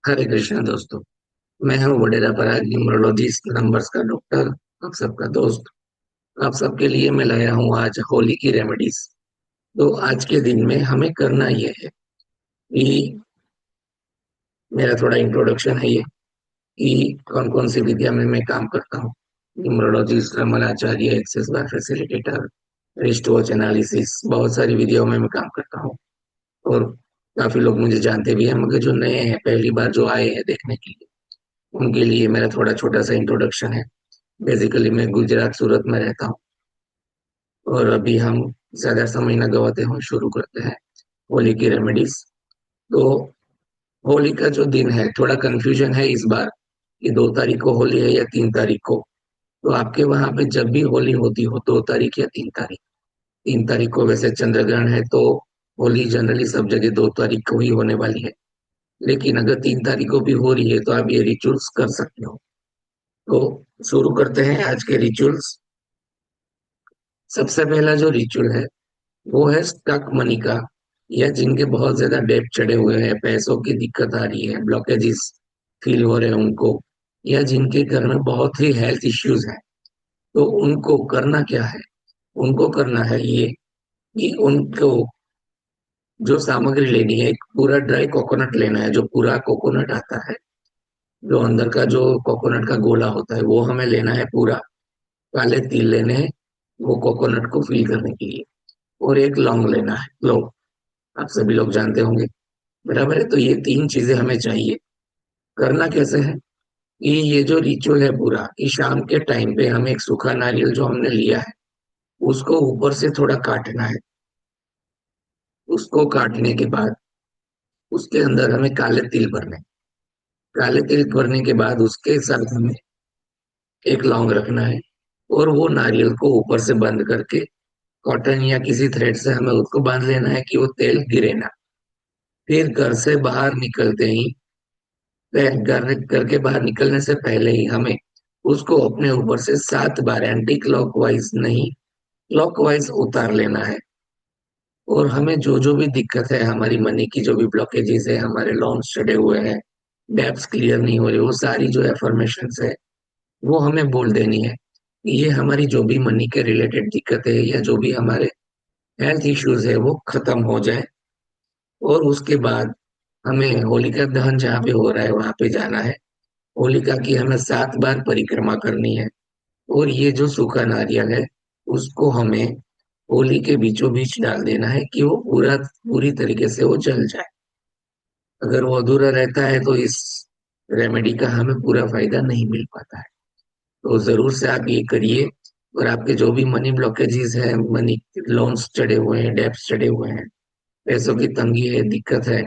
हरे कृष्णा दोस्तों। मैं हूँ वडेरा पराग, न्यूमरोलॉजिस्ट, नंबर्स का डॉक्टर, आप सबका दोस्त। आप सबके लिए मैं लाया हूँ आज होली की रेमेडीज। तो आज के दिन में हमें करना ये है कि मेरा थोड़ा इंट्रोडक्शन है ये कि कौन कौन सी विद्या में मैं काम करता हूँ। न्यूमरोलॉजिस्ट, रमन आचार्य, एक्सेस बार फैसिलिटेटर, रिस्ट वॉच एनालिसिस, बहुत सारी विधियों में मैं काम करता हूँ। और काफी लोग मुझे जानते भी हैं, मगर जो नए हैं, पहली बार जो आए हैं देखने के लिए, उनके लिए मेरा थोड़ा छोटा सा इंट्रोडक्शन है। बेसिकली मैं गुजरात सूरत में रहता हूँ। और अभी हम ज्यादा समय न गवाते हुए शुरू करते हैं होली की रेमेडीज। तो होली का जो दिन है, थोड़ा कंफ्यूजन है इस बार कि 2 तारीख को होली है या 3 तारीख को। तो आपके वहां पे जब भी होली होती हो, 2 तारीख या 3 तारीख, 3 तारीख को वैसे चंद्र ग्रहण है, तो होली जनरली सब जगह 2 तारीख को ही होने वाली है। लेकिन अगर 3 तारीख को भी हो रही है तो आप ये रिचुअल्स कर सकते हो। तो शुरू करते हैं आज के रिचुअल्स। सबसे पहला जो रिचुअल है वो है स्टक मनी का, या जिनके बहुत ज्यादा डेब्ट चढ़े हुए हैं, पैसों की दिक्कत आ रही है, ब्लॉकेजेस फील हो रहे हैं उनको, या जिनके घर में बहुत ही हेल्थ इश्यूज हैं। तो उनको करना क्या है? उनको करना है ये कि उनको जो सामग्री लेनी है, एक पूरा ड्राई कोकोनट लेना है। जो पूरा कोकोनट आता है, जो अंदर का जो कोकोनट का गोला होता है, वो हमें लेना है पूरा। काले तिल लेने हैं वो कोकोनट को फिल करने के लिए। और एक लौंग लेना है, लौंग आप सभी लोग जानते होंगे, बराबर है। तो ये 3 चीजें हमें चाहिए। करना कैसे है कि ये जो रिचुअल है पूरा, कि शाम के टाइम पे हमें एक सूखा नारियल जो हमने लिया है उसको ऊपर से थोड़ा काटना है। उसको काटने के बाद उसके अंदर हमें काले तिल भरने हैं। काले तिल भरने के बाद उसके साथ हमें एक लौंग रखना है। और वो नारियल को ऊपर से बंद करके कॉटन या किसी थ्रेड से हमें उसको बांध लेना है कि वो तेल गिरे ना। फिर घर से बाहर निकलते ही, घर के बाहर निकलने से पहले ही हमें उसको अपने ऊपर से 7 बार एंटी क्लॉकवाइज नहीं, क्लॉकवाइज उतार लेना है। और हमें जो जो भी दिक्कत है, हमारी मनी की जो भी ब्लॉकेजेस है, हमारे लोन्स चढ़े हुए हैं, डेब्ट्स क्लियर नहीं हो रहे, वो सारी जो एफर्मेशन है वो हमें बोल देनी है। ये हमारी जो भी मनी के रिलेटेड दिक्कत है या जो भी हमारे हेल्थ इश्यूज है वो खत्म हो जाए। और उसके बाद हमें होलिका दहन जहाँ पे हो रहा है वहां पे जाना है। होलिका की हमें 7 बार परिक्रमा करनी है। और ये जो सूखा नारियल है उसको हमें होली के बीचों बीच डाल देना है कि वो पूरी तरीके से वो जल जाए। अगर वो अधूरा रहता है तो इस रेमेडी का हमें पूरा फायदा नहीं मिल पाता है। तो जरूर से आप ये करिए। और आपके जो भी मनी ब्लॉकेजेस है, मनी लोन्स चढ़े हुए हैं, डेब्ट्स चढ़े हुए हैं, पैसों की तंगी है, दिक्कत है,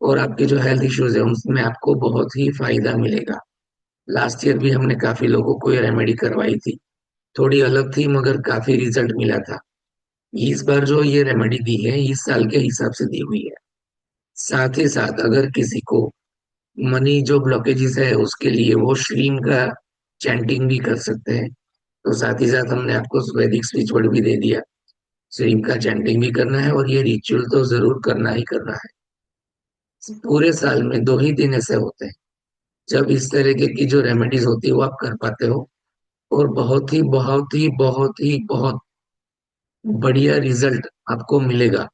और आपके जो हेल्थ इश्यूज है उनमें आपको बहुत ही फायदा मिलेगा। लास्ट ईयर भी हमने काफी लोगों को ये रेमेडी करवाई थी। थोड़ी अलग थी मगर काफी रिजल्ट मिला था। इस बार जो ये रेमेडी दी है इस साल के हिसाब से दी हुई है। साथ ही साथ अगर किसी को मनी जो ब्लॉकेजेस है उसके लिए वो श्रीम का चैंटिंग भी कर सकते हैं। तो साथ ही साथ हमने आपको वैदिक स्पिरिचुअल वर्ड भी दे दिया। श्रीम का चैंटिंग भी करना है और ये रिचुअल तो जरूर करना ही करना है। पूरे साल में 2 ही दिन ऐसे होते हैं जब इस तरीके की जो रेमेडीज होती है वो आप कर पाते हो। और बहुत ही बहुत ही बहुत ही बहुत बढ़िया रिजल्ट आपको मिलेगा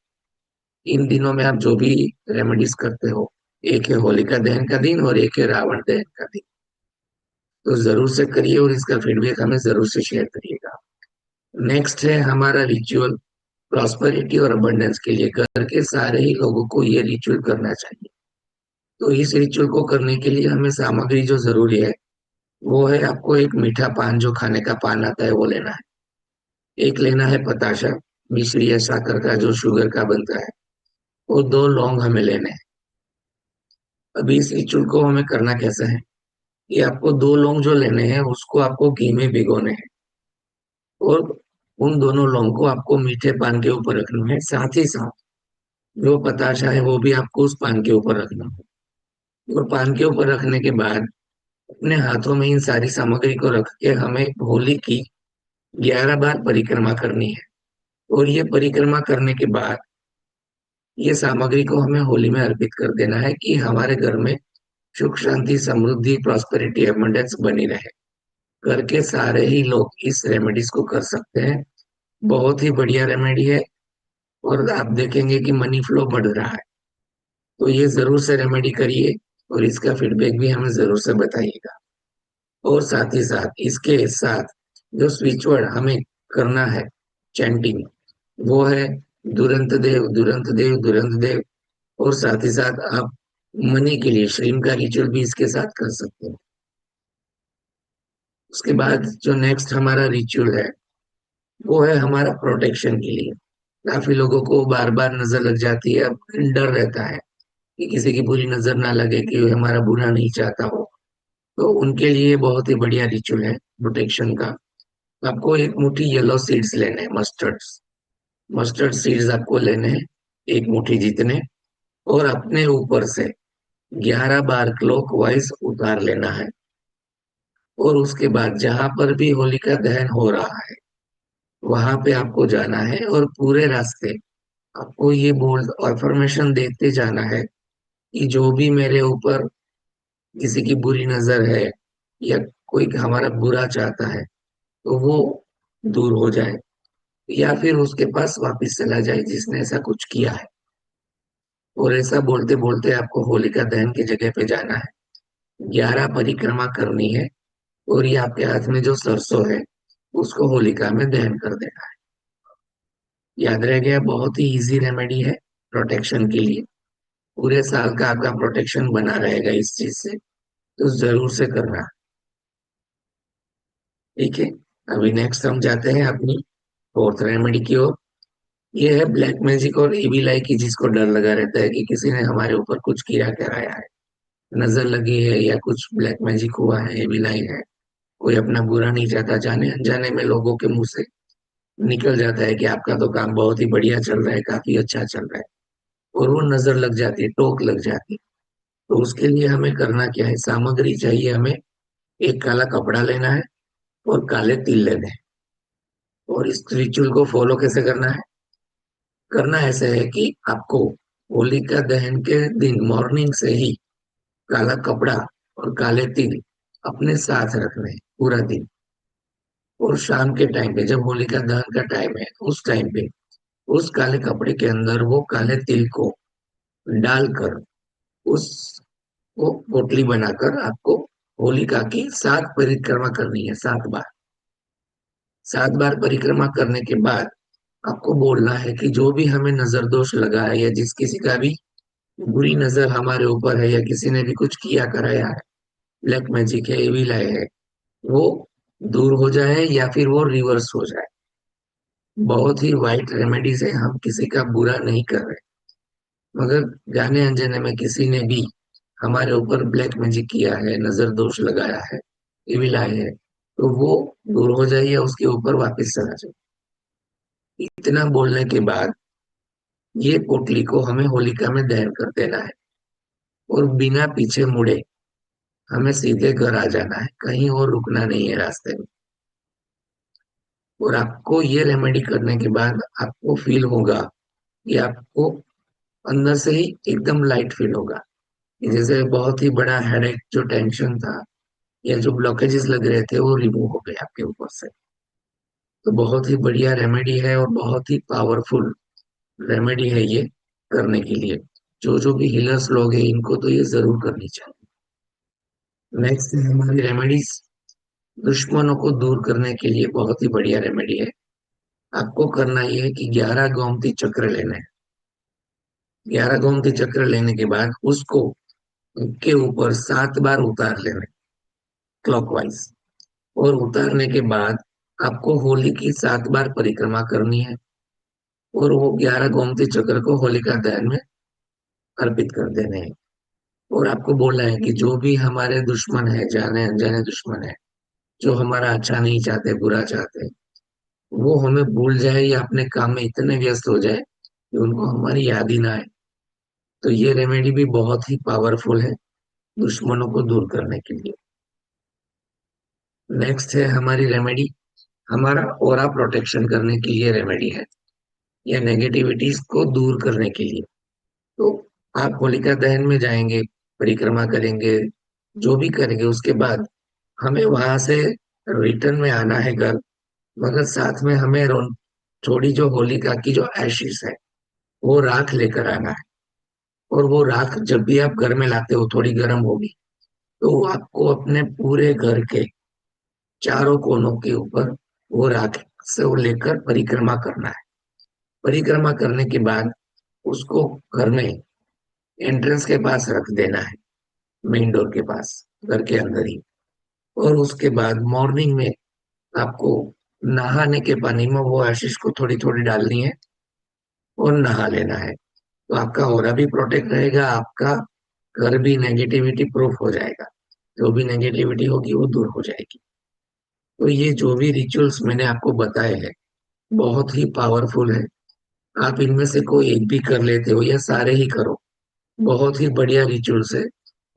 इन दिनों में। आप जो भी रेमेडीज करते हो, एक है होलिका दहन का दिन और एक है रावण दहन का दिन, तो जरूर से करिए और इसका फीडबैक हमें जरूर से शेयर करिएगा। नेक्स्ट है हमारा रिचुअल प्रॉस्पेरिटी और अबंडेंस के लिए। घर के सारे ही लोगों को ये रिचुअल करना चाहिए। तो इस रिचुअल को करने के लिए हमें सामग्री जो जरूरी है वो है, आपको एक मीठा पान, जो खाने का पान आता है वो लेना है। एक लेना है पताशा, मिश्री या शक्कर का जो शुगर का बनता है। और 2 लौंग हमें लेने हैं। अभी इस रिचुअल को हमें करना कैसा है कि आपको 2 लौंग जो लेने हैं उसको आपको घी में भिगोने हैं। और उन दोनों लौंग को आपको मीठे पान के ऊपर रखना है। साथ ही साथ जो पताशा है वो भी आपको उस पान के ऊपर रखना है। और पान के ऊपर रखने के बाद अपने हाथों में इन सारी सामग्री को रख के हमें होली की 11 बार परिक्रमा करनी है। और ये परिक्रमा करने के बाद ये सामग्री को हमें होली में अर्पित कर देना है कि हमारे घर में सुख शांति समृद्धि प्रॉस्पेरिटी एबंडेंस बनी रहे। करके सारे ही लोग इस रेमेडीज को कर सकते हैं। बहुत ही बढ़िया रेमेडी है। और आप देखेंगे कि मनी फ्लो बढ़ रहा है। तो ये जरूर से रेमेडी करिए और इसका फीडबैक भी हमें जरूर से बताइएगा। और साथ ही साथ इसके साथ जो स्विच वर्ड हमें करना है चैंटिंग, वो है दुरंत देव दुरंत देव दुरंत देव। और साथ ही साथ आप मनी के लिए श्रीम का रिचुअल भी इसके साथ कर सकते हैं। उसके बाद जो नेक्स्ट हमारा रिचुअल है वो है हमारा प्रोटेक्शन के लिए। काफी लोगों को बार बार नजर लग जाती है, अब डर रहता है कि किसी की बुरी नजर ना लगे, कि वो हमारा बुरा नहीं चाहता हो। तो उनके लिए बहुत ही बढ़िया रिचुअल है प्रोटेक्शन का। आपको एक मुट्ठी येलो सीड्स लेने हैं, मस्टर्ड मस्टर्ड सीड्स आपको लेने हैं, एक मुट्ठी जितने। और अपने ऊपर से 11 बार क्लॉकवाइज उतार लेना है। और उसके बाद जहां पर भी होलिका दहन हो रहा है वहां पे आपको जाना है और पूरे रास्ते आपको ये बोल्ड अफर्मेशन देते जाना है कि जो भी मेरे ऊपर किसी की बुरी नजर है या कोई हमारा बुरा चाहता है तो वो दूर हो जाए, या फिर उसके पास वापस चला जाए जिसने ऐसा कुछ किया है। और ऐसा बोलते बोलते आपको होलिका दहन की जगह पे जाना है, 11 परिक्रमा करनी है। और ये आपके हाथ में जो सरसों है उसको होलिका में दहन कर देना है। याद रह गया, बहुत ही इजी रेमेडी है प्रोटेक्शन के लिए। पूरे साल का आपका प्रोटेक्शन बना रहेगा इस चीज से। तो जरूर से करना। ठीक है। अभी नेक्स्ट हम जाते हैं अपनी फोर्थ रेमेडी की ओर। ये है ब्लैक मैजिक और इविल आई की, जिसको डर लगा रहता है कि किसी ने हमारे ऊपर कुछ किया कराया है, नजर लगी है या कुछ ब्लैक मैजिक हुआ है, इविल आई है। कोई अपना बुरा नहीं चाहता, जाने अनजाने में लोगों के मुंह से निकल जाता है कि आपका तो काम बहुत ही बढ़िया चल रहा है, काफी अच्छा चल रहा है। और वो नजर लग जाती है, टोक लग जाती है। तो उसके लिए हमें करना क्या है, सामग्री चाहिए हमें। एक काला कपड़ा लेना है और काले तिल लेने हैं। और इस रिचुअल को फॉलो कैसे करना है, करना ऐसे है कि आपको होलिका दहन के दिन मॉर्निंग से ही काला कपड़ा और काले तिल अपने साथ रखने हैं पूरा दिन। और शाम के टाइम पे जब होलिका दहन का टाइम है उस टाइम पे उस काले कपड़े के अंदर वो काले तिल को डालकर उस वो पोटली बनाकर आपको होलिका की 7 परिक्रमा करनी है, 7 बार। 7 बार परिक्रमा करने के बाद आपको बोलना है कि जो भी हमें नजर दोष लगा है या जिस किसी का भी बुरी नजर हमारे ऊपर है या किसी ने भी कुछ किया कराया है, ब्लैक मैजिक है, एविल आई है, वो दूर हो जाए या फिर वो रिवर्स हो जाए। बहुत ही वाइट रेमेडी से हम किसी का बुरा नहीं कर रहे, मगर जाने अनजाने में किसी ने भी हमारे ऊपर ब्लैक मैजिक किया है, नजर दोष लगाया है, एविल आई है, तो वो दूर हो जाए या उसके ऊपर वापस चला जाए। इतना बोलने के बाद ये पोटली को हमें होलिका में दहन कर देना है। और बिना पीछे मुड़े हमें सीधे घर आ जाना है, कहीं और रुकना नहीं है रास्ते में। और आपको ये रेमेडी करने के बाद आपको फील होगा कि आपको अंदर से ही एकदम लाइट फील होगा, कि जैसे बहुत ही बड़ा हेडेक, जो टेंशन था या जो ब्लॉकेजेस लग रहे थे वो रिमूव हो गए आपके ऊपर से। तो बहुत ही बढ़िया रेमेडी है और बहुत ही पावरफुल रेमेडी है ये करने के लिए। जो जो भी हीलर्स लोग हैं इनको तो ये जरूर करनी चाहिए। नेक्स्ट है हमारी रेमेडीज दुश्मनों को दूर करने के लिए, बहुत ही बढ़िया रेमेडी है। आपको करना ये है कि 11 गोमती चक्र लेना है। 11 गोमती चक्र लेने के बाद उसको के ऊपर 7 बार उतार लेना है क्लॉकवाइज। और उतारने के बाद आपको होली की 7 बार परिक्रमा करनी है। और वो 11 गोमती चक्र को होलिका दहन में अर्पित कर देने हैं। और आपको बोलना है कि जो भी हमारे दुश्मन है, जाने अनजाने दुश्मन है, जो हमारा अच्छा नहीं चाहते, बुरा चाहते, वो हमें भूल जाए या अपने काम में इतने व्यस्त हो जाए कि उनको हमारी याद ही ना आए। तो ये रेमेडी भी बहुत ही पावरफुल है दुश्मनों को दूर करने के लिए। नेक्स्ट है हमारी रेमेडी, हमारा ऑरा प्रोटेक्शन करने के लिए रेमेडी है, या नेगेटिविटीज को दूर करने के लिए। तो आप होलिका दहन में जाएंगे, परिक्रमा करेंगे, जो भी करेंगे उसके बाद हमें वहां से रिटर्न में आना है घर। मगर साथ में हमें थोड़ी जो होलिका की जो एशिस है वो राख लेकर आना है। और वो राख जब भी आप घर में लाते हो थोड़ी गर्म होगी, तो आपको अपने पूरे घर के चारों कोनों के ऊपर वो राख से वो लेकर परिक्रमा करना है। परिक्रमा करने के बाद उसको घर में एंट्रेंस के पास रख देना है, मेन डोर के पास, घर के अंदर ही। और उसके बाद मॉर्निंग में आपको नहाने के पानी में वो आशीष को थोड़ी थोड़ी डालनी है और नहा लेना है। तो आपका ऑरा भी प्रोटेक्ट रहेगा, आपका घर भी नेगेटिविटी प्रूफ हो जाएगा, जो भी नेगेटिविटी होगी वो दूर हो जाएगी। तो ये जो भी रिचुअल्स मैंने आपको बताए हैं बहुत ही पावरफुल है। आप इनमें से कोई एक भी कर लेते हो या सारे ही करो, बहुत ही बढ़िया रिचुअल्स है।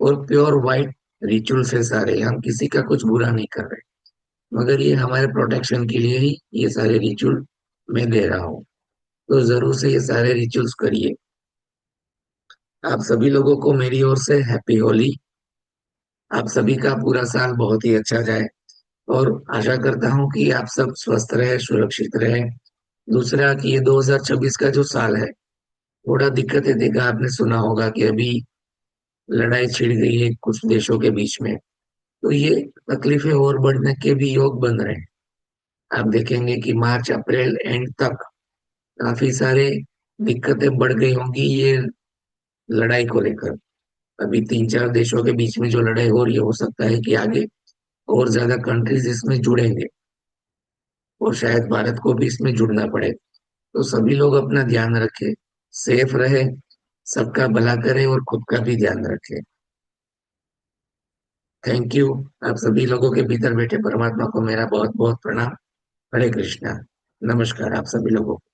और प्योर वाइट रिचुअल्स है सारे, हम किसी का कुछ बुरा नहीं कर रहे, मगर ये हमारे प्रोटेक्शन के लिए ही ये सारे रिचुअल मैं दे रहा हूँ। तो जरूर से ये सारे रिचुअल्स करिए। आप सभी लोगों को मेरी ओर से हैप्पी होली। आप सभी का पूरा साल बहुत ही अच्छा जाए, और आशा करता हूँ कि आप सब स्वस्थ रहे, सुरक्षित रहे। दूसरा कि ये 2026 का जो साल है थोड़ा दिक्कतें देगा। आपने सुना होगा कि अभी लड़ाई छिड़ गई है कुछ देशों के बीच में, तो ये तकलीफें और बढ़ने के भी योग बन रहे हैं। आप देखेंगे कि मार्च अप्रैल एंड तक काफी सारे दिक्कतें बढ़ गई होंगी ये लड़ाई को लेकर। अभी 3-4 देशों के बीच में जो लड़ाई हो रही है, हो सकता है कि आगे और ज्यादा कंट्रीज इसमें जुड़ेंगे, और शायद भारत को भी इसमें जुड़ना पड़े। तो सभी लोग अपना ध्यान रखें, सेफ रहे, सबका भला करें और खुद का भी ध्यान रखें। Thank you. आप सभी लोगों के भीतर बैठे परमात्मा को मेरा बहुत बहुत प्रणाम। हरे कृष्णा। नमस्कार आप सभी लोगों को।